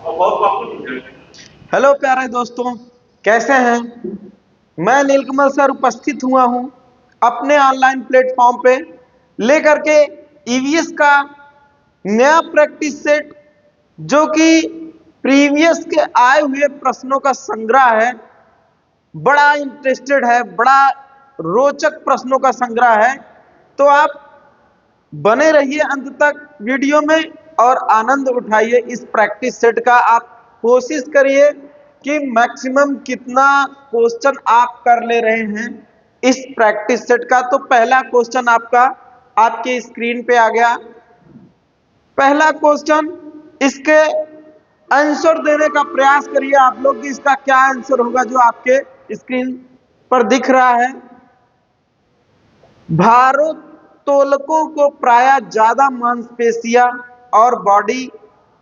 Hello प्यारे दोस्तों, कैसे हैं। मैं नीलकमल सर उपस्थित हुआ हूं अपने ऑनलाइन प्लेटफॉर्म पे लेकर के ईवीएस का नया प्रैक्टिस सेट, जो कि प्रीवियस के आए हुए प्रश्नों का संग्रह है। बड़ा इंटरेस्टेड है, बड़ा रोचक प्रश्नों का संग्रह है। तो आप बने रहिए अंत तक वीडियो में और आनंद उठाइए इस प्रैक्टिस सेट का। आप कोशिश करिए कि मैक्सिमम कितना क्वेश्चन आप कर ले रहे हैं इस प्रैक्टिस सेट का। तो पहला क्वेश्चन आपका आपके स्क्रीन पे आ गया। पहला क्वेश्चन, इसके आंसर देने का प्रयास करिए आप लोग कि इसका क्या आंसर होगा जो आपके स्क्रीन पर दिख रहा है। भारोत्तोलकों को प्राय ज्यादा मांसपेशियां और बॉडी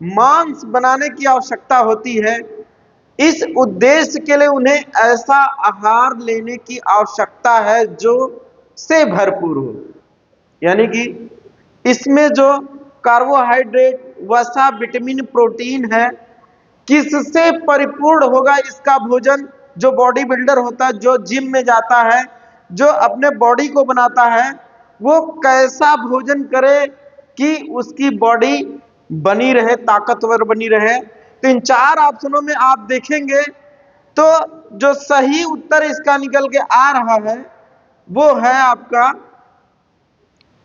मांस बनाने की आवश्यकता होती है। इस उद्देश्य के लिए उन्हें ऐसा आहार लेने की आवश्यकता है जो से भरपूर हो, यानी कि इसमें जो कार्बोहाइड्रेट, वसा, विटामिन, प्रोटीन है, किससे परिपूर्ण होगा इसका भोजन। जो बॉडी बिल्डर होता है, जो जिम में जाता है, जो अपने बॉडी को बनाता है, वो कैसा भोजन करे कि उसकी बॉडी बनी रहे, ताकतवर बनी रहे। तो इन चार ऑप्शनों में आप देखेंगे तो जो सही उत्तर इसका निकल के आ रहा है वो है आपका,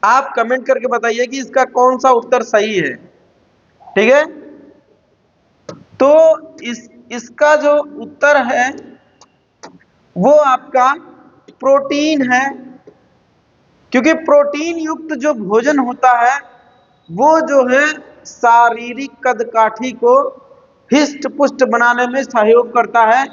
आप कमेंट करके बताइए कि इसका कौन सा उत्तर सही है। ठीक है, तो इसका जो उत्तर है वो आपका प्रोटीन है, क्योंकि प्रोटीन युक्त जो भोजन होता है वो जो है शारीरिक कदकाठी को हिष्ट पुष्ट बनाने में सहयोग करता है।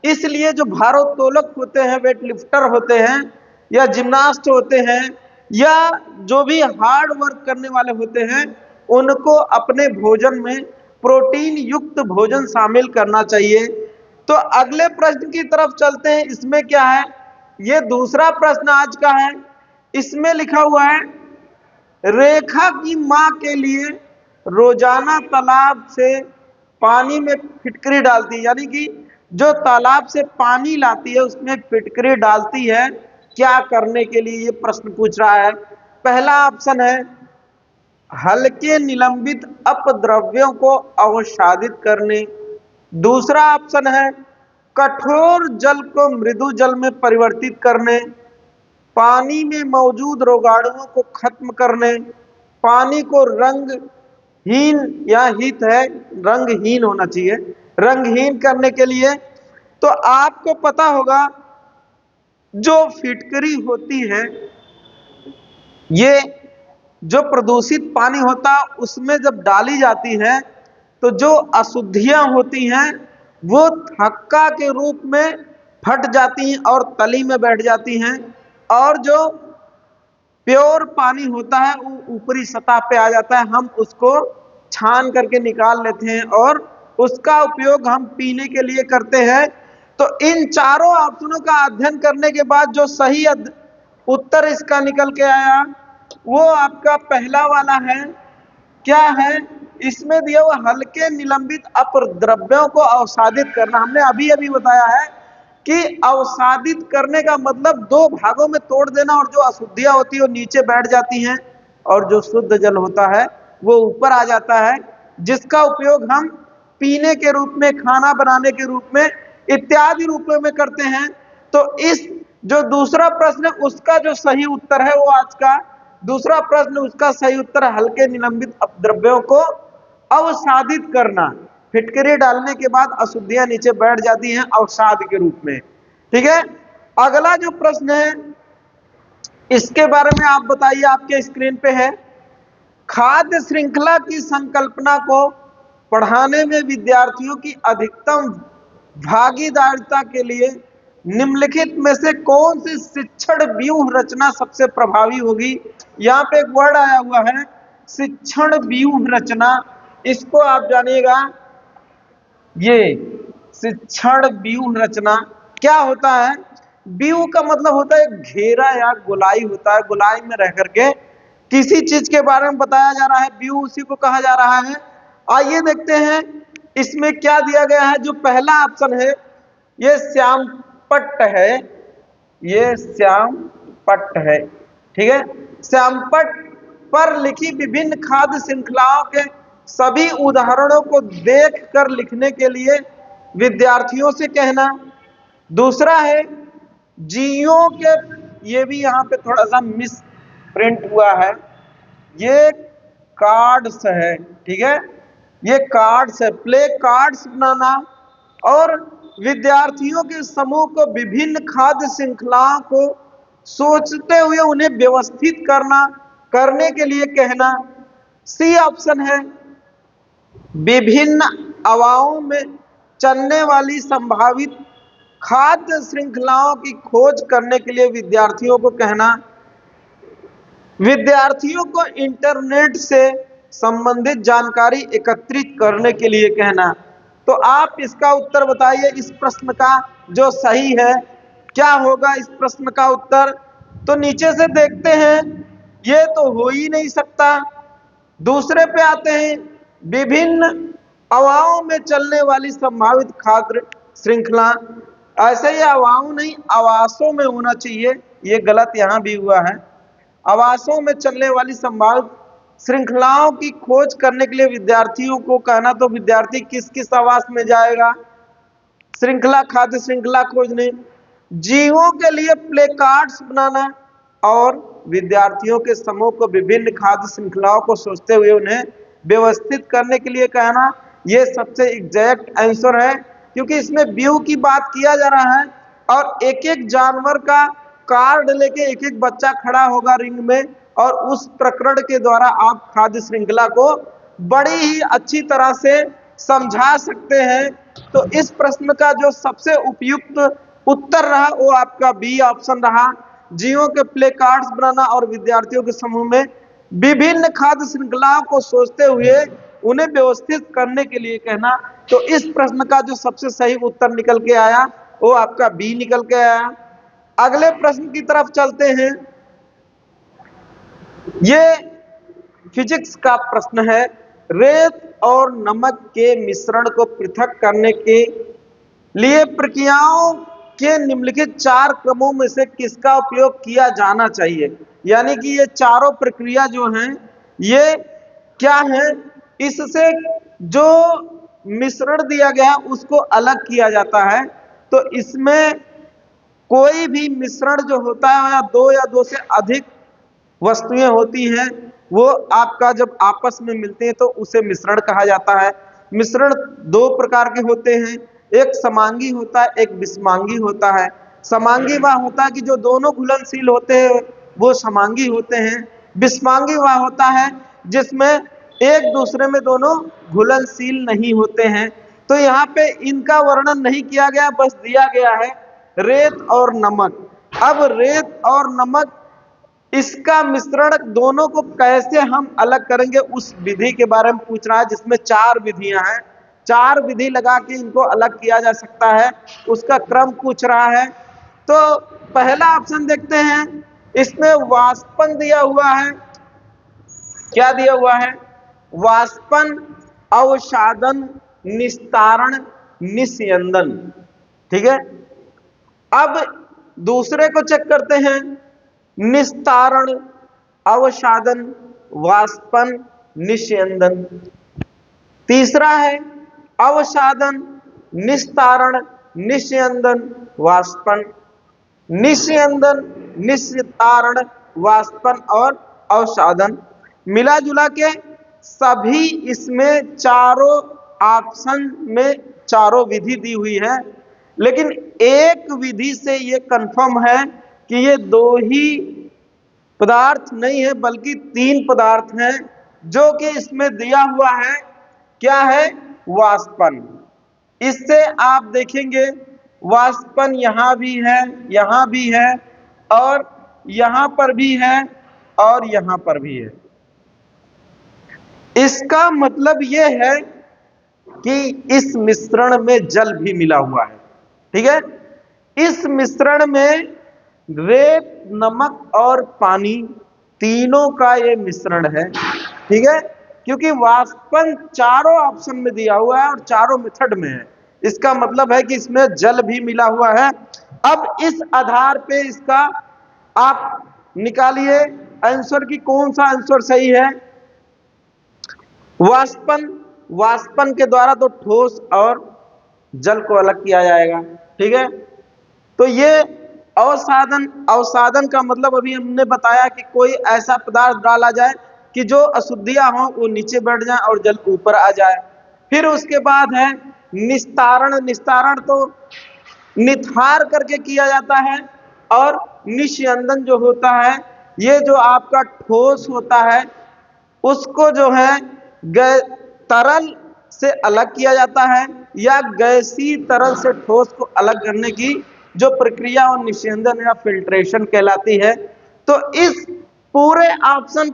इसलिए जो भारोत्तोलक होते हैं, वेट लिफ्टर होते हैं, या जिम्नास्ट होते हैं, या जो भी हार्ड वर्क करने वाले होते हैं, उनको अपने भोजन में प्रोटीन युक्त भोजन शामिल करना चाहिए। तो अगले प्रश्न की तरफ चलते हैं। इसमें क्या है, ये दूसरा प्रश्न आज का है। इसमें लिखा हुआ है, रेखा की मां के लिए रोजाना तालाब से पानी में फिटकरी डालती है, यानी कि जो तालाब से पानी लाती है उसमें फिटकरी डालती है, क्या करने के लिए, ये प्रश्न पूछ रहा है। पहला ऑप्शन है हल्के निलंबित अपद्रव्यों को अवसादित करने। दूसरा ऑप्शन है कठोर जल को मृदु जल में परिवर्तित करने, पानी में मौजूद रोगाणुओं को खत्म करने, पानी को रंगहीन, या हित है रंगहीन होना चाहिए, रंगहीन करने के लिए। तो आपको पता होगा जो फिटकरी होती है, ये जो प्रदूषित पानी होता है उसमें जब डाली जाती है तो जो अशुद्धियां होती हैं वो थक्का के रूप में फट जाती हैं और तली में बैठ जाती हैं, और जो प्योर पानी होता है वो ऊपरी सतह पे आ जाता है। हम उसको छान करके निकाल लेते हैं और उसका उपयोग हम पीने के लिए करते हैं। तो इन चारों ऑप्शनों का अध्ययन करने के बाद जो सही उत्तर इसका निकल के आया वो आपका पहला वाला है। क्या है, इसमें दिया हुआ हल्के निलंबित अपद्रव्यों को अवसादित करना। हमने अभी अभी बताया है कि अवसादित करने का मतलब दो भागों में तोड़ देना, और जो अशुद्धियां होती है वो नीचे बैठ जाती हैं और जो शुद्ध जल होता है वो ऊपर आ जाता है, जिसका उपयोग हम पीने के रूप में, खाना बनाने के रूप में, इत्यादि रूपों में करते हैं। तो इस जो दूसरा प्रश्न है उसका जो सही उत्तर है वो आज का दूसरा प्रश्न, उसका सही उत्तर हल्के निलंबित अपद्रव्यों को अवसादित करना। फिटकरी डालने के बाद अशुद्धियां नीचे बैठ जाती हैं अवसाद के रूप में। ठीक है, अगला जो प्रश्न है इसके बारे में आप बताइए, आपके स्क्रीन पे है। खाद्य श्रृंखला की संकल्पना को पढ़ाने में विद्यार्थियों की अधिकतम भागीदारिता के लिए निम्नलिखित में से कौन सी शिक्षण व्यूह रचना सबसे प्रभावी होगी। यहाँ पे एक वर्ड आया हुआ है शिक्षण व्यूह रचना, इसको आप जानिएगा। ये शिक्षण व्यूह रचना क्या होता है। व्यूह का मतलब होता है घेरा या गोलाई होता है, गोलाई में रह करके किसी चीज के बारे में बताया जा रहा है, व्यूह उसी को कहा जा रहा है। आइए देखते हैं इसमें क्या दिया गया है? जो पहला ऑप्शन है ये श्यामपट्ट है, ये श्यामपट्ट है, ठीक है। श्यामपट्ट पर लिखी विभिन्न खाद्य श्रृंखलाओं के सभी उदाहरणों को देखकर लिखने के लिए विद्यार्थियों से कहना। दूसरा है जीवों के, ये भी यहां पे थोड़ा सा मिस प्रिंट हुआ है, ये कार्ड्स है, ठीक है, ये कार्ड्स है, प्ले कार्ड्स बनाना और विद्यार्थियों के समूह को विभिन्न खाद्य श्रृंखलाओं को सोचते हुए उन्हें व्यवस्थित करने के लिए कहना। सी ऑप्शन है विभिन्न अवाओं में चलने वाली संभावित खाद्य श्रृंखलाओं की खोज करने के लिए विद्यार्थियों को कहना। विद्यार्थियों को इंटरनेट से संबंधित जानकारी एकत्रित करने के लिए कहना। तो आप इसका उत्तर बताइए, इस प्रश्न का जो सही है क्या होगा इस प्रश्न का उत्तर? तो नीचे से देखते हैं, ये तो हो ही नहीं सकता। दूसरे पे आते हैं, विभिन्न अवाओं में चलने वाली संभावित खाद्य श्रृंखला, ऐसे ही अवाओं नहीं आवासों में होना चाहिए, ये गलत यहां भी हुआ है। आवासों में चलने वाली संभावित श्रृंखलाओं की खोज करने के लिए विद्यार्थियों को कहना। तो विद्यार्थी किस किस आवास में जाएगा श्रृंखला, खाद्य श्रृंखला खोजने? जीवों के लिए प्ले कार्ड्स बनाना और विद्यार्थियों के समूह को विभिन्न खाद्य श्रृंखलाओं को सोचते हुए उन्हें व्यवस्थित करने के लिए कहना। यह सबसे एग्जैक्ट आंसर है, क्योंकि इसमें व्यू की बात किया जा रहा है और एक एक जानवर का कार्ड लेके एक एक बच्चा खड़ा होगा रिंग में, और उस प्रकरण के द्वारा आप खाद्य श्रृंखला को बड़ी ही अच्छी तरह से समझा सकते हैं। तो इस प्रश्न का जो सबसे उपयुक्त उत्तर रहा वो आपका बी ऑप्शन रहा, जीवों के प्ले कार्ड्स बनाना और विद्यार्थियों के समूह में विभिन्न खाद्य श्रृंखलाओं को सोचते हुए उन्हें व्यवस्थित करने के लिए कहना। तो इस प्रश्न का जो सबसे सही उत्तर निकल के आया वो आपका बी निकल के आया। अगले प्रश्न की तरफ चलते हैं। ये फिजिक्स का प्रश्न है, रेत और नमक के मिश्रण को पृथक करने के लिए प्रक्रियाओं के निम्नलिखित 4 क्रमों में से किसका उपयोग किया जाना चाहिए? यानी कि ये चारों प्रक्रिया जो हैं ये क्या है? इससे जो मिश्रण दिया गया उसको अलग किया जाता है। तो इसमें कोई भी मिश्रण जो होता है या दो से अधिक वस्तुएं होती हैं, वो आपका जब आपस में मिलते हैं तो उसे मिश्रण कहा जाता है। मिश्रण 2 प्रकार के होते हैं, एक समांगी होता है, एक विषमांगी होता है। समांगी वह होता है कि जो दोनों घुलनशील होते हैं वो समांगी होते हैं। विषमांगी वह होता है जिसमें एक दूसरे में दोनों घुलनशील नहीं होते हैं। तो यहाँ पे इनका वर्णन नहीं किया गया, बस दिया गया है रेत और नमक। अब रेत और नमक इसका मिश्रण दोनों को कैसे हम अलग करेंगे उस विधि के बारे में पूछ रहा है, जिसमें 4 विधियां हैं। 4 विधि लगा के इनको अलग किया जा सकता है, उसका क्रम पूछ रहा है। तो पहला ऑप्शन देखते हैं, इसमें वाष्पन दिया हुआ है। क्या दिया हुआ है? वाष्पन, अवसादन, निस्तारण, निस्यंदन, ठीक है। अब दूसरे को चेक करते हैं, निस्तारण, अवसादन, वाष्पन, निस्यंदन। तीसरा है अवसादन, निस्तारण, निस्यंदन, वाष्पन, निस्यंदन, निस्तारण, वाष्पन और अवसादन। मिला जुला के सभी इसमें चारों ऑप्शन में चारों विधि दी हुई है, लेकिन एक विधि से ये कंफर्म है कि ये 2 ही पदार्थ नहीं है बल्कि 3 पदार्थ हैं, जो कि इसमें दिया हुआ है। क्या है? वाष्पन। इससे आप देखेंगे वाष्पन यहां भी है, यहां भी है और यहां पर भी है और यहां पर भी है। इसका मतलब यह है कि इस मिश्रण में जल भी मिला हुआ है, ठीक है। इस मिश्रण में रेत, नमक और पानी तीनों का ये मिश्रण है, ठीक है। क्योंकि वाष्पन चारों ऑप्शन में दिया हुआ है और चारों मेथड में है। इसका मतलब है कि इसमें जल भी मिला हुआ है। अब इस आधार पे इसका आप निकालिए आंसर की कौन सा आंसर सही है। वाष्पन, वाष्पन के द्वारा तो ठोस और जल को अलग किया जाएगा, ठीक है। तो ये अवसादन, अवसादन का मतलब अभी हमने बताया कि कोई ऐसा पदार्थ डाला जाए कि जो अशुद्धियां हो वो नीचे बैठ जाए और जल ऊपर आ जाए। फिर उसके बाद है निस्तारण। निस्तारण तो निथार करके किया जाता है। और निस्यंदन जो होता है, ये जो आपका ठोस होता है उसको जो है तरल से अलग किया जाता है, या गैसीय तरल से ठोस को अलग करने की जो प्रक्रिया और निस्यंदन या फिल्ट्रेशन कहलाती है। तो इस पूरे ऑप्शन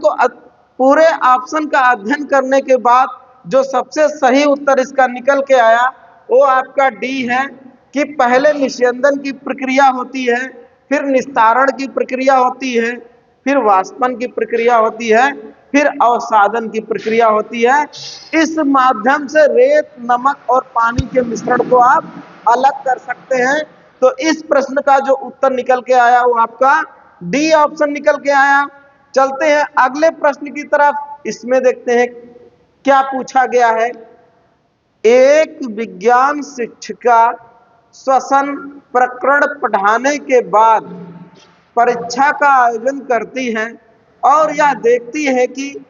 का अध्ययन करने के बाद जो सबसे सही उत्तर इसका निकल के आया वो आपका डी है कि पहले निस्यंदन की प्रक्रिया होती है, फिर निस्तारण की प्रक्रिया होती है, फिर वाष्पन की प्रक्रिया होती है, फिर अवसादन की प्रक्रिया होती है। इस माध्यम से रेत, नमक और पानी के मिश्रण को आप अलग कर सकते हैं। तो इस प्रश्न का जो उत्तर निकल के आया वो आपका डी ऑप्शन निकल के आया। चलते हैं अगले प्रश्न की तरफ। इसमें देखते हैं क्या पूछा गया है। एक विज्ञान शिक्षिका श्वसन प्रकरण पढ़ाने के बाद परीक्षा का आयोजन करती हैं और यह देखती है कि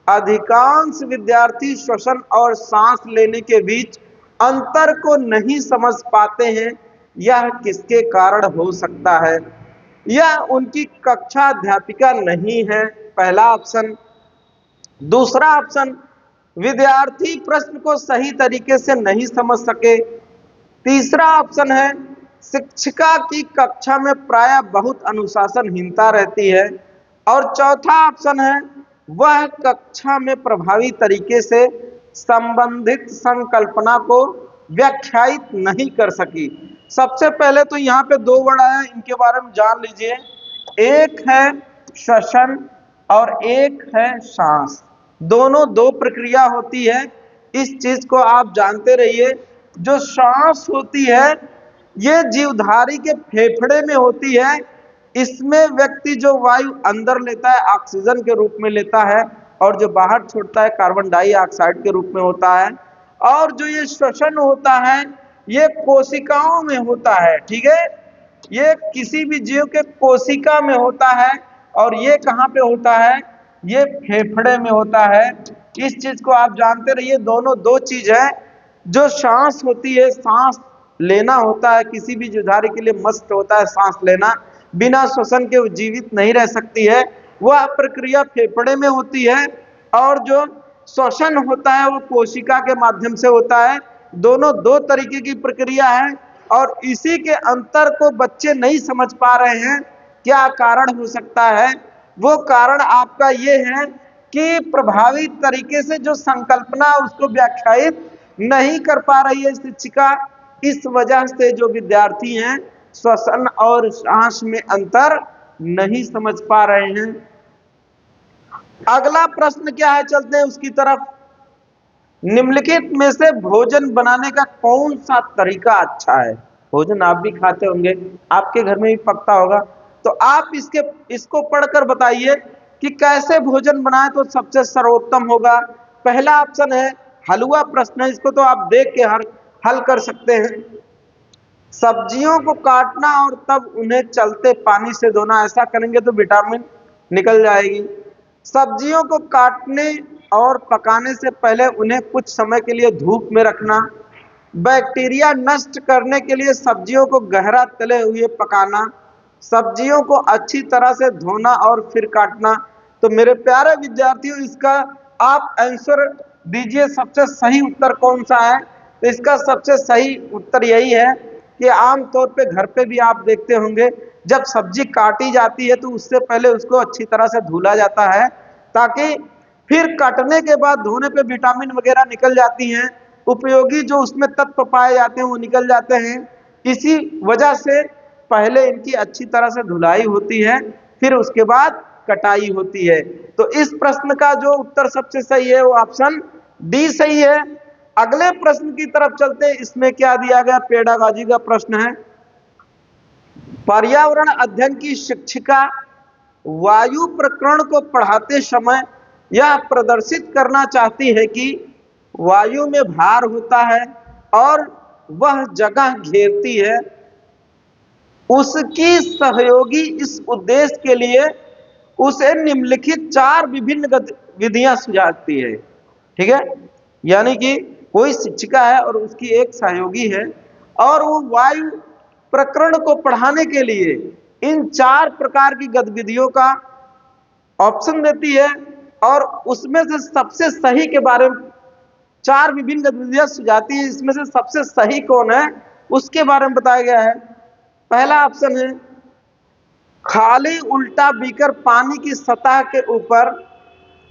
अधिकांश विद्यार्थी श्वसन और सांस लेने के बीच अंतर को नहीं समझ पाते हैं। यह किसके कारण हो सकता है। यह उनकी कक्षा अध्यापिका नहीं है, पहला ऑप्शन। दूसरा ऑप्शन, विद्यार्थी प्रश्न को सही तरीके से नहीं समझ सके। तीसरा ऑप्शन है, शिक्षिका की कक्षा में प्रायः बहुत अनुशासनहीनता रहती है। और चौथा ऑप्शन है, वह कक्षा में प्रभावी तरीके से संबंधित संकल्पना को व्याख्यायित नहीं कर सकी। सबसे पहले तो यहाँ पे दो वर्ड आया, इनके बारे में जान लीजिए। एक है श्वसन और एक है सांस। दोनों दो प्रक्रिया होती है, इस चीज को आप जानते रहिए। जो सांस होती है ये जीवधारी के फेफड़े में होती है। इसमें व्यक्ति जो वायु अंदर लेता है ऑक्सीजन के रूप में लेता है और जो बाहर छोड़ता है कार्बन डाइऑक्साइड के रूप में होता है। और जो ये श्वसन होता है ये कोशिकाओं में होता है, ठीक है। ये किसी भी जीव के कोशिका में होता है और ये कहाँ पे होता है, ये फेफड़े में होता है। इस चीज को आप जानते रहिए। दोनों दो चीज है। जो सांस होती है, सांस लेना होता है, किसी भी जीवधारी के लिए मस्त होता है सांस लेना, बिना श्वसन के वो जीवित नहीं रह सकती है। वह प्रक्रिया फेफड़े में होती है और जो श्वसन होता है वो कोशिका के माध्यम से होता है। दोनों दो तरीके की प्रक्रिया है और इसी के अंतर को बच्चे नहीं समझ पा रहे हैं। क्या कारण हो सकता है? वो कारण आपका ये है कि प्रभावी तरीके से जो संकल्पना उसको व्याख्यायित नहीं कर पा रही है शिक्षिका। इस वजह से जो विद्यार्थी हैं श्वसन और सांस में अंतर नहीं समझ पा रहे हैं। अगला प्रश्न क्या है, चलते हैं उसकी तरफ। निम्नलिखित में से भोजन बनाने का कौन सा तरीका अच्छा है? भोजन आप भी खाते होंगे, आपके घर में भी पकता होगा, तो आप इसको पढ़कर बताइए कि कैसे भोजन बनाए तो सबसे सर्वोत्तम होगा। पहला ऑप्शन है, हलवा प्रश्न है, इसको तो आप देख के हल कर सकते हैं। सब्जियों को काटना और तब उन्हें चलते पानी से धोना, ऐसा करेंगे तो विटामिन निकल जाएगी। सब्जियों को काटने और पकाने से पहले उन्हें कुछ समय के लिए धूप में रखना। बैक्टीरिया नष्ट करने के लिए सब्जियों को गहरा तले हुए पकाना। सब्जियों को अच्छी तरह से धोना और फिर काटना। तो मेरे प्यारे विद्यार्थियों, इसका आप आंसर दीजिए सबसे सही उत्तर कौन सा है। तो इसका सबसे सही उत्तर यही है कि आमतौर पे घर पे भी आप देखते होंगे जब सब्जी काटी जाती है तो उससे पहले उसको अच्छी तरह से धुला जाता है, ताकि फिर काटने के बाद धोने पे विटामिन वगैरह निकल जाती हैं, उपयोगी जो उसमें तत्व पाए जाते हैं वो निकल जाते हैं। इसी वजह से पहले इनकी अच्छी तरह से धुलाई होती है, फिर उसके बाद कटाई होती है। तो इस प्रश्न का जो उत्तर सबसे सही है वो ऑप्शन डी सही है। अगले प्रश्न की तरफ चलते हैं। इसमें क्या दिया गया, पेडागॉजी का प्रश्न है। पर्यावरण अध्ययन की शिक्षिका वायु प्रकरण को पढ़ाते समय यह प्रदर्शित करना चाहती है कि वायु में भार होता है और वह जगह घेरती है। उसकी सहयोगी इस उद्देश्य के लिए उसे निम्नलिखित 4 विभिन्न गतिविधियां सुझाती है। ठीक है, यानी कि कोई शिक्षिका है और उसकी एक सहयोगी है और वो वायु प्रकरण को पढ़ाने के लिए इन 4 प्रकार की गतिविधियों का ऑप्शन देती है और उसमें से सबसे सही के बारे में 4 विभिन्न गतिविधियां सुझाती है। इसमें से सबसे सही कौन है उसके बारे में बताया गया है। पहला ऑप्शन है खाली उल्टा बीकर पानी की सतह के ऊपर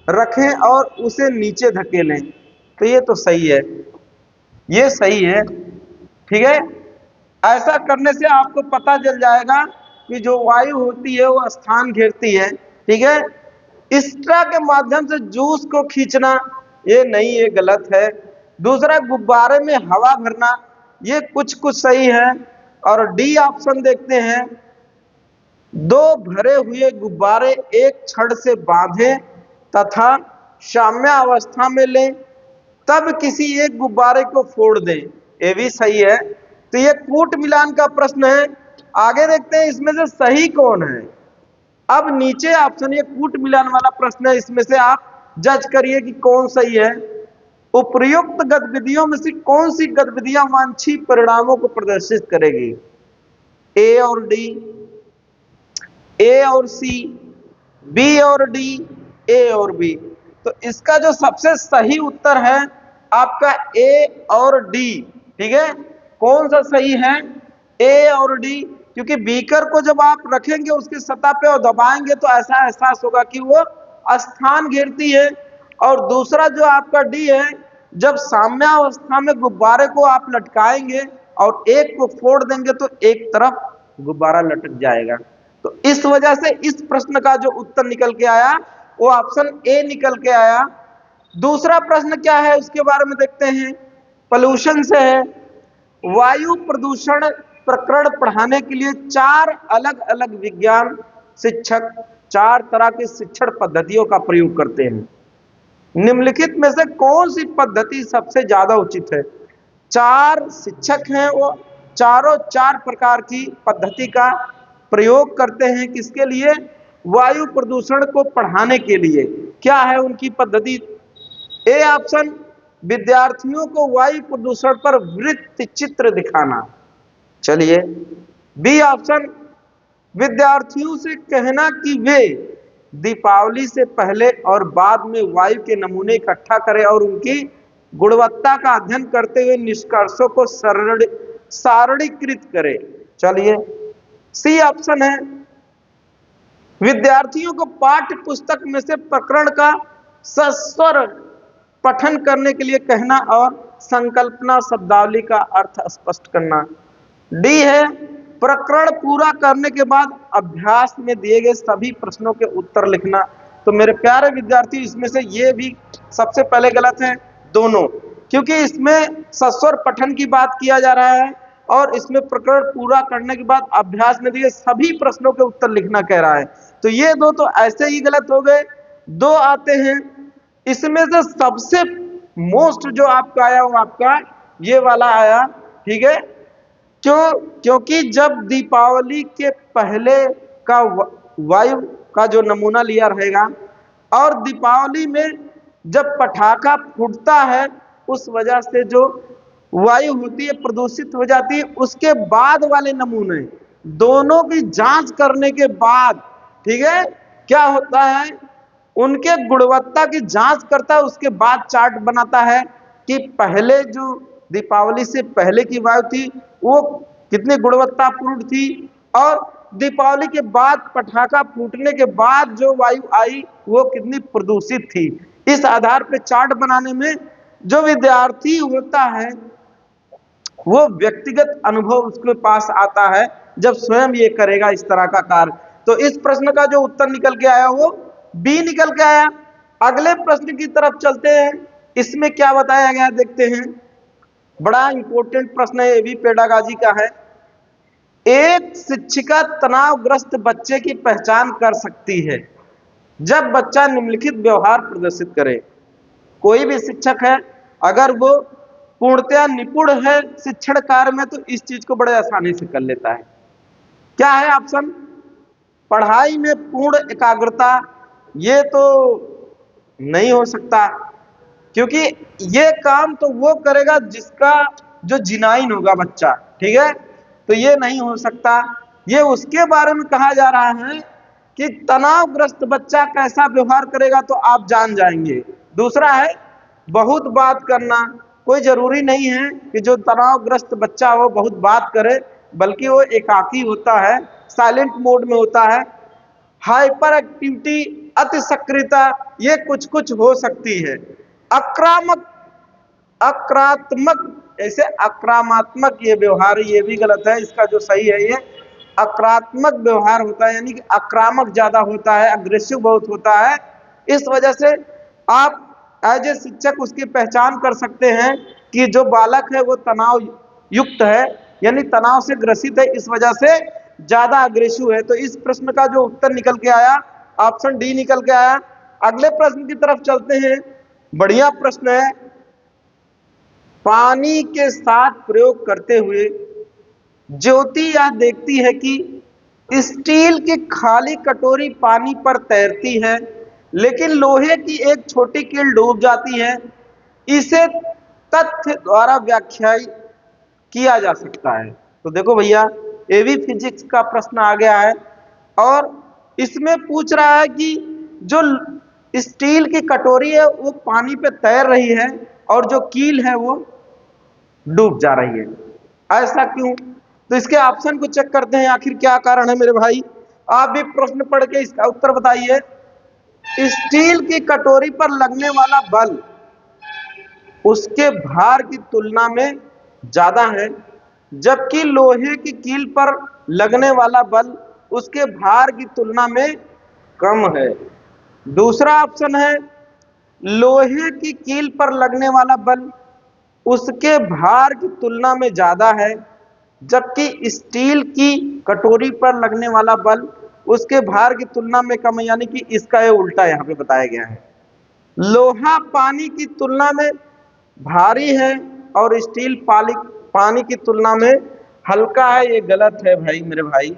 रखें और उसे नीचे धकेलें। तो ये तो सही है, ये सही है। ठीक है, ऐसा करने से आपको पता चल जाएगा कि जो वायु होती है वो स्थान घेरती है। ठीक है, स्ट्रा के माध्यम से जूस को खींचना, ये नहीं, ये गलत है। दूसरा, गुब्बारे में हवा भरना, ये कुछ कुछ सही है। और डी ऑप्शन देखते हैं, 2 भरे हुए गुब्बारे एक छड़ से बांधें तथा साम्यावस्था में लें, तब किसी एक गुब्बारे को फोड़ दें, ये भी सही है। तो ये कूट मिलान का प्रश्न है। आगे देखते हैं इसमें से सही कौन है। अब नीचे ऑप्शन, ये कूट मिलान वाला प्रश्न है, इसमें से आप जज करिए कि कौन सही है। उपर्युक्त गतिविधियों में से कौन सी गतिविधियां वांछित परिणामों को प्रदर्शित करेगी, ए और डी, ए और सी, बी और डी, ए और बी। तो इसका जो सबसे सही उत्तर है आपका ए और डी। ठीक है, कौन सा सही है, ए और डी, क्योंकि बीकर को जब आप रखेंगे उसकी सतह पे और दबाएंगे तो ऐसा एहसास होगा कि वो स्थान घेरती है। और दूसरा जो आपका डी है, जब साम्यावस्था में गुब्बारे को आप लटकाएंगे और एक को फोड़ देंगे तो एक तरफ गुब्बारा लटक जाएगा। तो इस वजह से इस प्रश्न का जो उत्तर निकल के आया वो ऑप्शन ए निकल के आया। दूसरा प्रश्न क्या है उसके बारे में देखते हैं। पोल्यूशन से है। वायु प्रदूषण प्रकरण पढ़ाने के लिए 4 अलग अलग विज्ञान शिक्षक 4 तरह की शिक्षण पद्धतियों का प्रयोग करते हैं। निम्नलिखित में से कौन सी पद्धति सबसे ज्यादा उचित है। 4 शिक्षक हैं, वो चारों 4 प्रकार की पद्धति का प्रयोग करते हैं। किसके लिए, वायु प्रदूषण को पढ़ाने के लिए। क्या है उनकी पद्धति। ए ऑप्शन, विद्यार्थियों को वायु प्रदूषण पर वृत्त चित्र दिखाना। चलिए, बी ऑप्शन, विद्यार्थियों से कहना कि वे दीपावली से पहले और बाद में वायु के नमूने इकट्ठा करें और उनकी गुणवत्ता का अध्ययन करते हुए निष्कर्षों को सारणीकृत करें। चलिए, सी ऑप्शन है, विद्यार्थियों को पाठ्य पुस्तक में से प्रकरण का सस्वर पठन करने के लिए कहना और संकल्पना शब्दावली का अर्थ स्पष्ट करना। डी है, प्रकरण पूरा करने के बाद अभ्यास में दिए गए सभी प्रश्नों के उत्तर लिखना। तो मेरे प्यारे विद्यार्थी, इसमें से ये भी सबसे पहले गलत है दोनों, क्योंकि इसमें सस्वर पठन की बात किया जा रहा है और इसमें प्रकरण पूरा करने के बाद अभ्यास में दिए सभी प्रश्नों के उत्तर लिखना कह रहा है। तो ये दो तो ऐसे ही गलत हो गए। 2 आते हैं, इसमें से सबसे मोस्ट जो आपका आया वो आपका ये वाला आया। ठीक है, क्योंकि जब दीपावली के पहले का वायु का जो नमूना लिया रहेगा और दीपावली में जब पटाखा फूटता है उस वजह से जो वायु होती है प्रदूषित हो जाती है, उसके बाद वाले नमूने दोनों की जांच करने के बाद, ठीक है, क्या होता है, उनके गुणवत्ता की जांच करता है। उसके बाद चार्ट बनाता है कि पहले जो दीपावली से पहले की वायु थी वो कितनी गुणवत्तापूर्ण थी और दीपावली के बाद पटाखा फूटने के बाद जो वायु आई वो कितनी प्रदूषित थी। इस आधार पर चार्ट बनाने में जो विद्यार्थी होता है वो व्यक्तिगत अनुभव उसके पास आता है जब स्वयं ये करेगा इस तरह का कार्य। तो इस प्रश्न का जो उत्तर निकल के आया वो बी निकल के आया। अगले प्रश्न की तरफ चलते हैं, इसमें क्या बताया गया देखते हैं। बड़ा इंपॉर्टेंट प्रश्न है, ये भी पेडागाजी का है। एक शिक्षिका तनावग्रस्त बच्चे की पहचान कर सकती है जब बच्चा निम्नलिखित व्यवहार प्रदर्शित करे। कोई भी शिक्षक है, अगर वो पूर्णतया निपुण है शिक्षण कार्य में, तो इस चीज को बड़े आसानी से कर लेता है। क्या है ऑप्शन? पढ़ाई में पूर्ण एकाग्रता, ये तो नहीं हो सकता, क्योंकि ये काम तो वो करेगा जिसका जो जिनाइन होगा बच्चा, ठीक है, तो ये नहीं हो सकता। ये उसके बारे में कहा जा रहा है कि तनावग्रस्त बच्चा कैसा व्यवहार करेगा तो आप जान जाएंगे। दूसरा है बहुत बात करना। कोई जरूरी नहीं है कि जो तनावग्रस्त बच्चा हो बहुत बात करे, बल्कि वो एकाकी होता है, साइलेंट मोड में होता है। हाइपर एक्टिविटी, अति सक्रियता, ये कुछ कुछ हो सकती है। आक्रामक, आक्रात्मक, ऐसे आक्रामक ये व्यवहार, ये भी गलत है, इसका जो सही है ये आक्रात्मक व्यवहार होता है, यानी कि आक्रामक ज्यादा होता है, अग्रेसिव बहुत होता है। इस वजह से आप एज ए शिक्षक उसकी पहचान कर सकते हैं कि जो बालक है वो तनाव युक्त है, यानी तनाव से ग्रसित है, इस वजह से ज्यादा अग्रेसिव है। तो इस प्रश्न का जो उत्तर निकल के आया ऑप्शन डी निकल के आया। अगले प्रश्न की तरफ चलते हैं, बढ़िया प्रश्न है। पानी के साथ प्रयोग करते हुए ज्योति यह देखती है कि स्टील की खाली कटोरी पानी पर तैरती है, लेकिन लोहे की एक छोटी कील डूब जाती है। इसे तथ्य द्वारा व्याख्या किया जा सकता है। तो देखो भैया, ये भी फिजिक्स का प्रश्न आ गया है, और इसमें पूछ रहा है कि जो स्टील की कटोरी है वो पानी पे तैर रही है और जो कील है वो डूब जा रही है, ऐसा क्यों? तो इसके ऑप्शन को चेक करते हैं, आखिर क्या कारण है मेरे भाई। आप भी प्रश्न पढ़ के इसका उत्तर बताइए। स्टील की कटोरी पर लगने वाला बल उसके भार की तुलना में ज्यादा है, जबकि लोहे की कील पर लगने वाला बल उसके भार की तुलना में कम है। दूसरा ऑप्शन है लोहे की कील पर लगने वाला बल उसके भार की तुलना में ज्यादा है, जबकि स्टील की कटोरी पर लगने वाला बल उसके भार की तुलना में कम है, यानी कि इसका ये उल्टा यहां पे बताया गया है। लोहा पानी की तुलना में भारी है और स्टील पानी की तुलना में हल्का है, ये गलत है भाई मेरे भाई,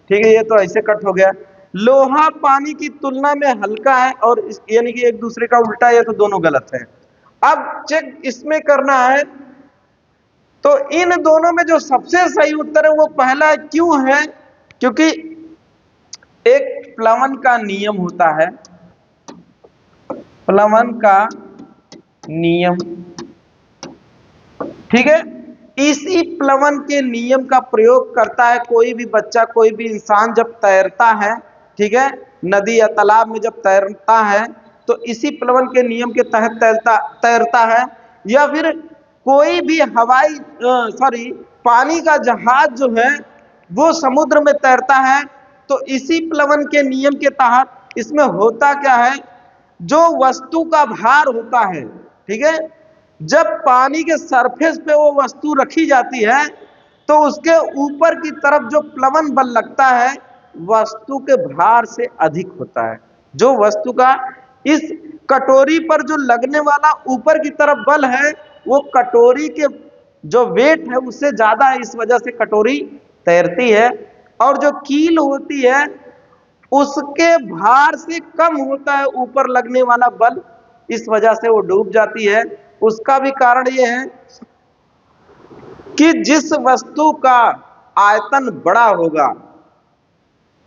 ठीक है, ये तो ऐसे कट हो गया। लोहा पानी की तुलना में हल्का है और यानी कि एक दूसरे का उल्टा है, तो दोनों गलत है। अब चेक इसमें करना है, तो इन दोनों में जो सबसे सही उत्तर है वो पहला क्यों है? क्योंकि एक प्लवन का नियम होता है, प्लवन का नियम, ठीक है, इसी प्लवन के नियम का प्रयोग करता है कोई भी बच्चा, कोई भी इंसान जब तैरता है, ठीक है, नदी या तालाब में जब तैरता है तो इसी प्लवन के नियम के तहत तैरता है। या फिर कोई भी पानी का जहाज जो है वो समुद्र में तैरता है, तो इसी प्लवन के नियम के तहत इसमें होता क्या है, जो वस्तु का भार होता है, ठीक है, जब पानी के सरफेस पे वो वस्तु रखी जाती है तो उसके ऊपर की तरफ जो प्लवन बल लगता है वस्तु के भार से अधिक होता है। जो वस्तु का इस कटोरी पर जो लगने वाला ऊपर की तरफ बल है वो कटोरी के जो वेट है उससे ज्यादा है, इस वजह से कटोरी तैरती है। और जो कील होती है उसके भार से कम होता है ऊपर लगने वाला बल, इस वजह से वो डूब जाती है। उसका भी कारण यह है कि जिस वस्तु का आयतन बड़ा होगा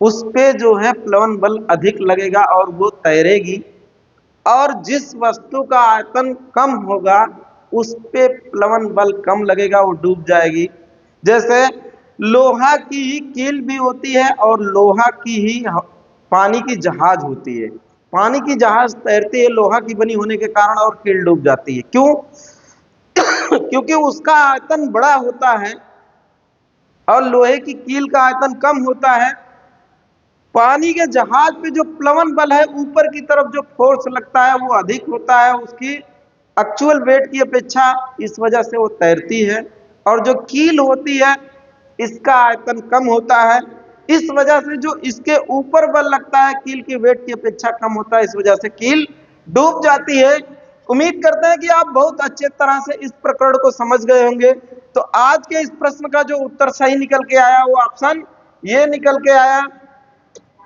उस पे जो है प्लवन बल अधिक लगेगा और वो तैरेगी, और जिस वस्तु का आयतन कम होगा उस पे प्लवन बल कम लगेगा, वो डूब जाएगी। जैसे लोहा की ही कील भी होती है और लोहा की ही पानी की जहाज होती है। पानी की जहाज तैरती है लोहा की बनी होने के कारण और कील डूब जाती है। क्यों? क्योंकि उसका आयतन बड़ा होता है और लोहे की कील का आयतन कम होता है, पानी के जहाज पे जो प्लवन बल है, ऊपर की तरफ जो फोर्स लगता है वो अधिक होता है उसकी एक्चुअल वेट की अपेक्षा, इस वजह से वो तैरती है। और जो कील होती है इसका आयतन कम होता है, इस वजह से जो इसके ऊपर बल लगता है कील की वेट की अपेक्षा कम होता है, इस वजह से कील डूब जाती है। उम्मीद करते हैं कि आप बहुत अच्छे तरह से इस प्रकरण को समझ गए होंगे। तो आज के इस प्रश्न का जो उत्तर सही निकल के आया वो ऑप्शन ये निकल के आया।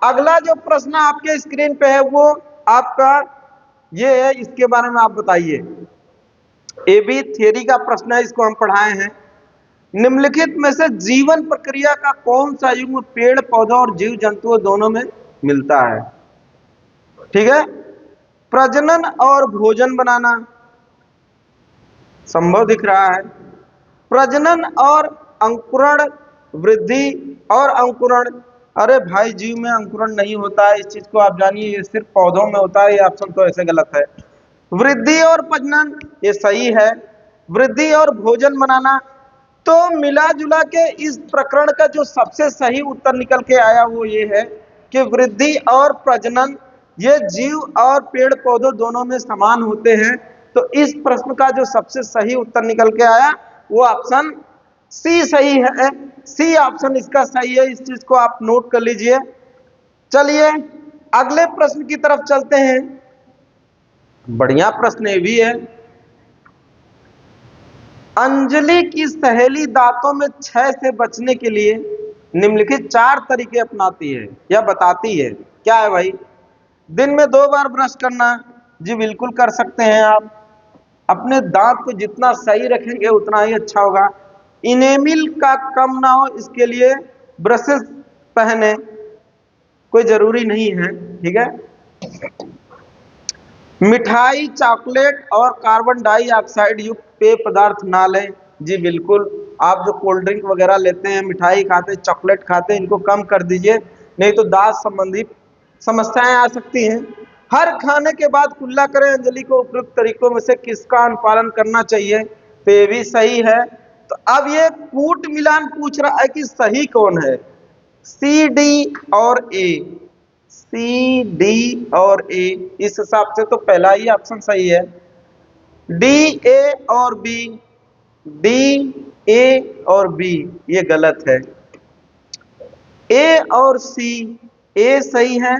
अगला जो प्रश्न आपके स्क्रीन पे है वो आपका ये है, इसके बारे में आप बताइए। ये भी थ्योरी का प्रश्न है, इसको हम पढ़ाए हैं। निम्नलिखित में से जीवन प्रक्रिया का कौन सा युग्म पेड़ पौधों और जीव जंतुओं दोनों में मिलता है? ठीक है, प्रजनन और भोजन बनाना संभव दिख रहा है। प्रजनन और अंकुरण, वृद्धि और अंकुरण, अरे भाई जीव में अंकुरण नहीं होता है, इस चीज को आप जानिए, ये सिर्फ पौधों में होता है, ये ऑप्शन तो ऐसे गलत है। वृद्धि और प्रजनन ये सही है। वृद्धि और भोजन बनाना, तो मिला जुला के इस प्रकरण का जो सबसे सही उत्तर निकल के आया वो ये है कि वृद्धि और प्रजनन ये जीव और पेड़ पौधों दोनों में समान होते हैं। तो इस प्रश्न का जो सबसे सही उत्तर निकल के आया वो ऑप्शन सी सही है। सी ऑप्शन इसका सही है, इस चीज को आप नोट कर लीजिए। चलिए अगले प्रश्न की तरफ चलते हैं। बढ़िया प्रश्न ये भी है। अंजलि की सहेली दांतों में क्षय से बचने के लिए निम्नलिखित 4 तरीके अपनाती है या बताती है। क्या है भाई? दिन में 2 बार ब्रश करना, जी बिल्कुल कर सकते हैं आप। अपने दांत को जितना सही रखेंगे उतना ही अच्छा होगा। इनेमिल का कम ना हो इसके लिए ब्रशेस पहने, कोई जरूरी नहीं है, ठीक है। मिठाई, चॉकलेट और कार्बन डाइऑक्साइड युक्त पेय पदार्थ ना लें, जी बिल्कुल। आप जो कोल्ड ड्रिंक वगैरह लेते हैं, मिठाई खाते हैं, चॉकलेट खाते हैं, इनको कम कर दीजिए, नहीं तो दांत संबंधी समस्याएं आ सकती हैं। हर खाने के बाद कुल्ला करें। अंजलि को उपयुक्त तरीकों में से किसका अनुपालन करना चाहिए? तो ये भी सही है। तो अब ये कूट मिलान पूछ रहा है कि सही कौन है, सी, डी और ए। सी, डी और ए, इस हिसाब से तो पहला ही ऑप्शन सही है। डी, ए और बी, डी, ए और बी ये गलत है। ए और सी, ए सही है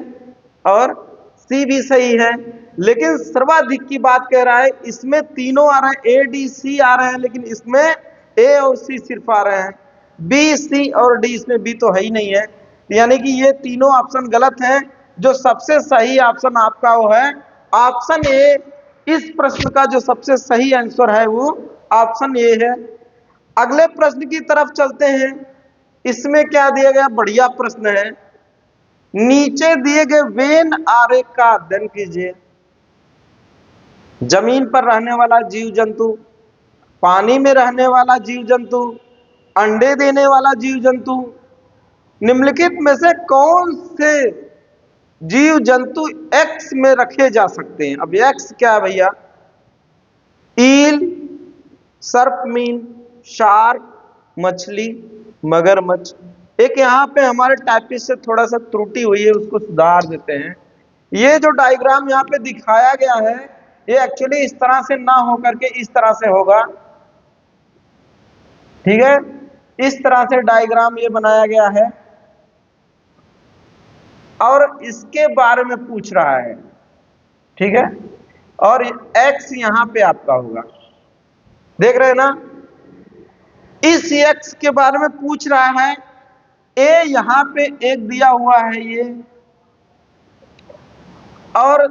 और सी भी सही है, लेकिन सर्वाधिक की बात कह रहा है, इसमें तीनों आ रहे हैं, ए डी सी आ रहे हैं, लेकिन इसमें ए और सी सिर्फ आ रहे हैं। बी, सी और डी, इसमें बी तो है ही नहीं है, यानी कि ये तीनों ऑप्शन गलत हैं। जो सबसे सही ऑप्शन आपका वो है ऑप्शन ए। इस प्रश्न का जो सबसे सही आंसर है वो ऑप्शन ए है। अगले प्रश्न की तरफ चलते हैं। इसमें क्या दिया गया, बढ़िया प्रश्न है। नीचे दिए गए वेन आरेख का अध्ययन कीजिए। जमीन पर रहने वाला जीव जंतु, पानी में रहने वाला जीव जंतु, अंडे देने वाला जीव जंतु, निम्नलिखित में से कौन से जीव जंतु एक्स में रखे जा सकते हैं? अब एक्स क्या है भैया? ईल, सर्पमीन, शार्क, मछली, मगरमच्छ। एक यहाँ पे हमारे टाइपिस्ट से थोड़ा सा त्रुटि हुई है, उसको सुधार देते हैं। ये जो डायग्राम यहाँ पे दिखाया गया है ये एक्चुअली इस तरह से ना होकर के इस तरह से होगा, ठीक है। इस तरह से डायग्राम ये बनाया गया है और इसके बारे में पूछ रहा है, ठीक है। और एक्स यहां पे आपका होगा, देख रहे हैं ना। इस एक्स के बारे में पूछ रहा है। ए यहां पे एक दिया हुआ है ये, और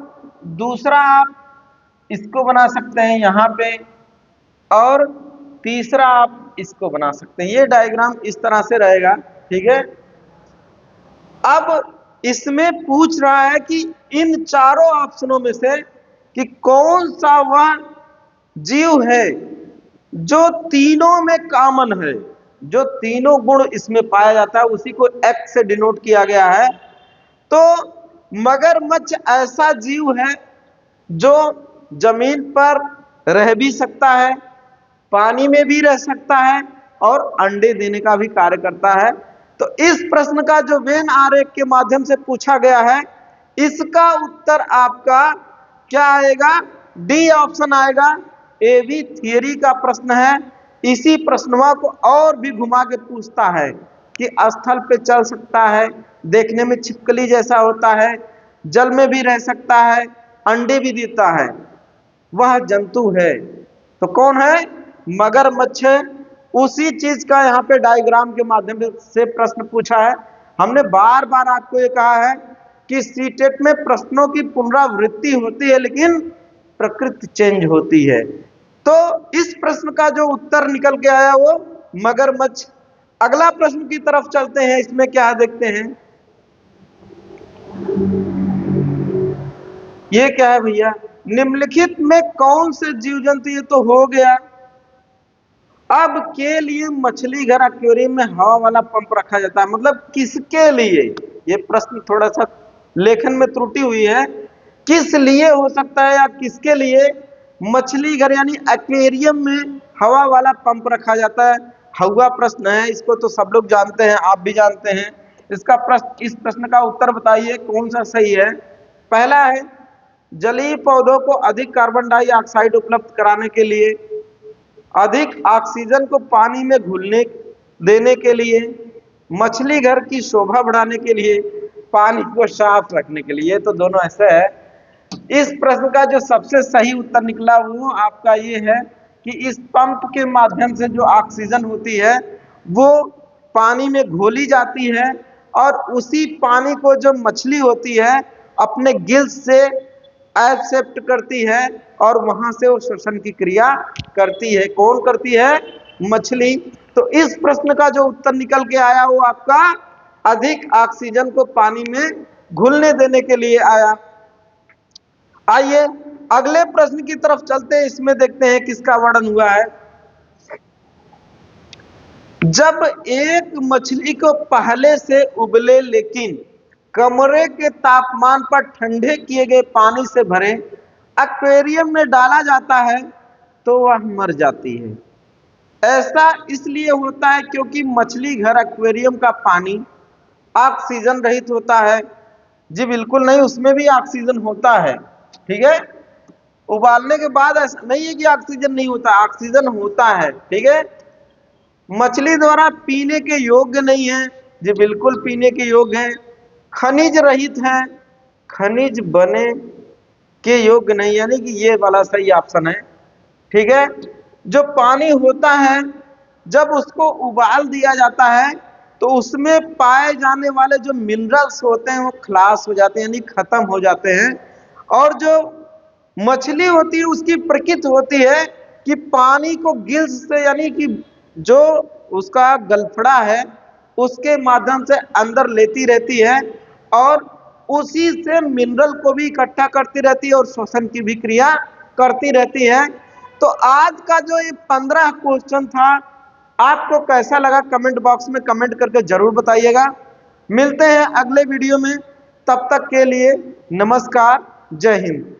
दूसरा आप इसको बना सकते हैं यहां पे, और तीसरा आप इसको बना सकते हैं। ये डायग्राम इस तरह से रहेगा, ठीक है। अब इसमें पूछ रहा है कि इन चारों ऑप्शनों में से कि कौन सा वह जीव है जो तीनों में कॉमन है, जो तीनों गुण इसमें पाया जाता है, उसी को एक्स से डिनोट किया गया है। तो मगरमच्छ ऐसा जीव है जो जमीन पर रह भी सकता है, पानी में भी रह सकता है और अंडे देने का भी कार्य करता है। तो इस प्रश्न का जो वेन आरेख के माध्यम से पूछा गया है, इसका उत्तर आपका क्या आएगा? डी ऑप्शन आएगा। ए भी थियरी का प्रश्न है। इसी प्रश्नवा को और भी घुमा के पूछता है कि स्थल पे चल सकता है, देखने में छिपकली जैसा होता है, जल में भी रह सकता है, अंडे भी देता है, वह जंतु है। तो कौन है? मगरमच्छ है। उसी चीज का यहाँ पे डायग्राम के माध्यम से प्रश्न पूछा है। हमने बार बार आपको ये कहा है कि सीटेट में प्रश्नों की पुनरावृत्ति होती है लेकिन प्रकृति चेंज होती है। तो इस प्रश्न का जो उत्तर निकल के आया वो मगरमच्छ। अगला प्रश्न की तरफ चलते हैं, इसमें क्या है देखते हैं। ये क्या है भैया? निम्नलिखित में कौन से जीव जंतु, ये तो हो गया। अब के लिए मछली घर एक्वेरियम में हवा वाला पंप रखा जाता है, मतलब किसके लिए? ये प्रश्न थोड़ा सा लेखन में त्रुटि हुई है। किस लिए हो सकता है या किसके लिए मछली घर यानी एक्वेरियम में हवा वाला पंप रखा जाता है? हवा प्रश्न है, इसको तो सब लोग जानते हैं, आप भी जानते हैं। इस प्रश्न का उत्तर बताइए कौन सा सही है। पहला है जलीय पौधों को अधिक कार्बन डाइऑक्साइड उपलब्ध कराने के लिए, अधिक ऑक्सीजन को पानी में घुलने देने के लिए, मछली घर की शोभा बढ़ाने के लिए, पानी को साफ रखने के लिए। तो दोनों ऐसे है। इस प्रश्न का जो सबसे सही उत्तर निकला वो आपका ये है कि इस पंप के माध्यम से जो ऑक्सीजन होती है वो पानी में घोली जाती है और उसी पानी को जो मछली होती है अपने गिल्स से एक्सेप्ट करती है और वहां से वो श्वसन की क्रिया करती है। कौन करती है? मछली। तो इस प्रश्न का जो उत्तर निकल के आया वो आपका अधिक ऑक्सीजन को पानी में घुलने देने के लिए आया। आइए अगले प्रश्न की तरफ चलते हैं, इसमें देखते हैं किसका वर्णन हुआ है। जब एक मछली को पहले से उबले लेकिन कमरे के तापमान पर ठंडे किए गए पानी से भरे एक्वेरियम में डाला जाता है तो वह मर जाती है। ऐसा इसलिए होता है क्योंकि मछली घर एक्वेरियम का पानी ऑक्सीजन रहित होता है। जी बिल्कुल नहीं, उसमें भी ऑक्सीजन होता है। ठीक है, उबालने के बाद ऐसा नहीं है कि ऑक्सीजन नहीं होता, ऑक्सीजन होता है। ठीक है, मछली द्वारा पीने के योग्य नहीं है। जी बिल्कुल पीने के योग्य है। खनिज रहित है, खनिज बने के योग्य नहीं, यानी कि ये वाला सही ऑप्शन है। ठीक है, जो पानी होता है जब उसको उबाल दिया जाता है तो उसमें पाए जाने वाले जो मिनरल्स होते हैं वो खलास हो जाते हैं, यानी खत्म हो जाते हैं। और जो मछली होती है उसकी प्रकृति होती है कि पानी को गिल्स से, यानी कि जो उसका गलफड़ा है उसके माध्यम से अंदर लेती रहती है और उसी से मिनरल को भी इकट्ठा करती रहती है और श्वसन की भी क्रिया करती रहती है। तो आज का जो ये 15 क्वेश्चन था आपको कैसा लगा कमेंट बॉक्स में कमेंट करके जरूर बताइएगा। मिलते हैं अगले वीडियो में, तब तक के लिए नमस्कार, जय हिंद।